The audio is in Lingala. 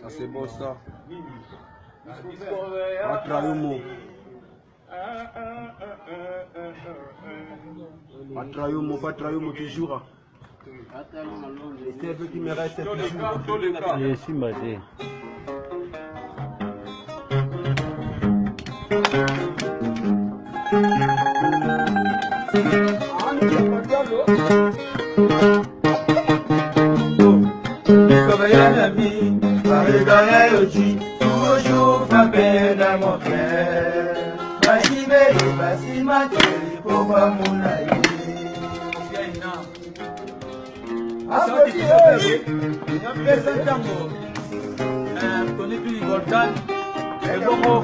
c'est bon ça. Atrayomo. Atrayomo toujours. C'est un peu qui me reste toujours. Je suis maté. Toujours frappé dans mon cœur. Basi materi pour pas mon aïe. Volcan, et bon,